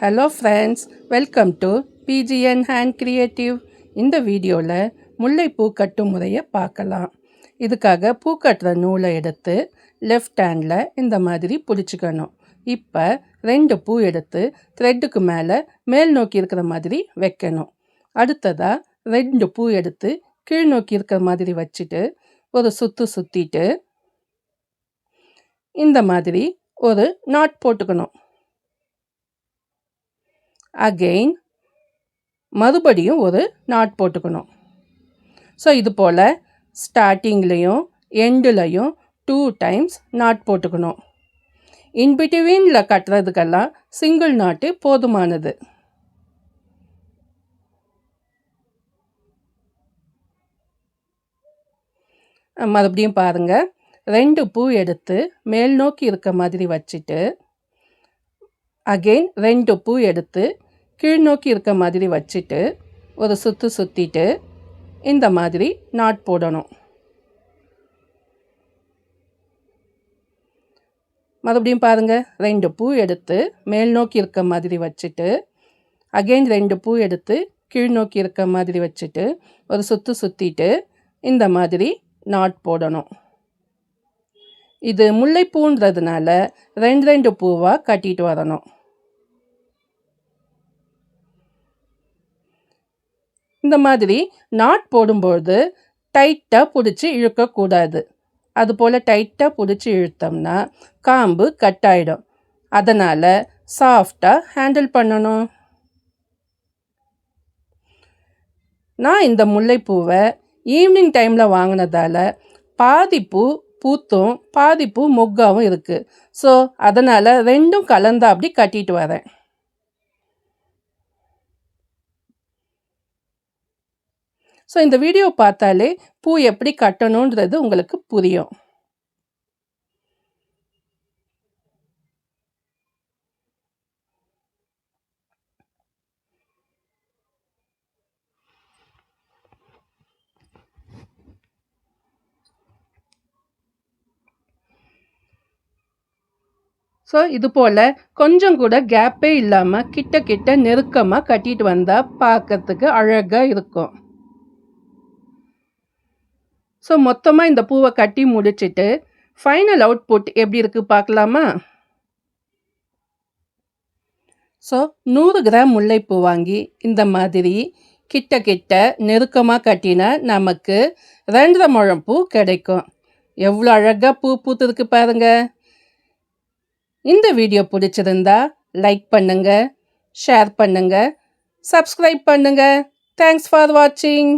Hello friends, welcome to PGN hand creative. இந்த வீடியோவில் முல்லைப்பூ கட்டும் முறையை பார்க்கலாம். இதுக்காக பூ கட்டுற நூலை எடுத்து லெஃப்ட் ஹேண்டில் இந்த மாதிரி பிடிச்சிக்கணும். இப்போ 2 பூ எடுத்து த்ரெட்டுக்கு மேல் நோக்கி இருக்கிற மாதிரி வைக்கணும். அடுத்ததாக 2 பூ எடுத்து கீழ் நோக்கி இருக்கிற மாதிரி வச்சுட்டு ஒரு சுற்றிட்டு இந்த மாதிரி ஒரு நாட் போட்டுக்கணும். அகெயின் மறுபடியும் ஒரு நாட் போட்டுக்கணும். ஸோ இது போல் ஸ்டார்டிங்லேயும் எண்டுலையும் 2 டைம்ஸ் நாட் போட்டுக்கணும். இன்பிட்வீனில் கட்டுறதுக்கெல்லாம் சிங்கிள் நாட்டு போதுமானது. மறுபடியும் பாருங்கள், 2 பூ எடுத்து மேல் நோக்கி இருக்க மாதிரி வச்சுட்டு அகெயின் 2 பூ எடுத்து கீழ் நோக்கி இருக்க மாதிரி வச்சுட்டு ஒரு சுற்றிட்டு இந்த மாதிரி நாட் போடணும். மறுபடியும் பாருங்கள், 2 பூ எடுத்து மேல் நோக்கி இருக்க மாதிரி வச்சுட்டு அகெயின் 2 பூ எடுத்து கீழ் நோக்கி இருக்க மாதிரி வச்சுட்டு ஒரு சுற்றிட்டு இந்த மாதிரி நாட் போடணும். இது முல்லைப்பூன்றதுனால 2 பூவாக கட்டிட்டு வரணும். இந்த மாதிரி நாட் போடும்போது டைட்டாக பிடிச்சி இழுக்கக்கூடாது. அதுபோல் டைட்டாக பிடிச்சி இழுத்தோம்னா காம்பு கட் ஆகிடும். அதனால் சாஃப்டாக ஹேண்டில் பண்ணணும். நான் இந்த முல்லைப்பூவை ஈவினிங் டைமில் வாங்கினதால பாதி பூ பூத்தும் பாதி பூ மொக்காவும் இருக்குது. ஸோ அதனால் 2ம் கலந்தா அப்படி கட்டிட்டு வரேன். ஸோ இந்த வீடியோ பார்த்தாலே பூ எப்படி கட்டணுன்றது உங்களுக்கு புரியும். ஸோ இது போல் கொஞ்சம் கூட கேப்பே இல்லாமல் கிட்ட நெருக்கமாக கட்டிட்டு வந்தால் பார்க்கறதுக்கு அழகாக இருக்கும். ஸோ மொத்தமாக இந்த பூவை கட்டி முடிச்சுட்டு ஃபைனல் அவுட்புட் எப்படி இருக்குது பார்க்கலாமா? ஸோ 100 கிராம் முல்லைப்பூ வாங்கி இந்த மாதிரி கிட்ட நெருக்கமாக கட்டினா நமக்கு 2.5 முழம் பூ கிடைக்கும். எவ்வளோ அழகாக பூ பூத்துருக்கு பாருங்க. இந்த வீடியோ பிடிச்சிருந்தா லைக் பண்ணுங்கள், ஷேர் பண்ணுங்கள், சப்ஸ்கிரைப் பண்ணுங்கள். தேங்க்ஸ் ஃபார் வாட்சிங்.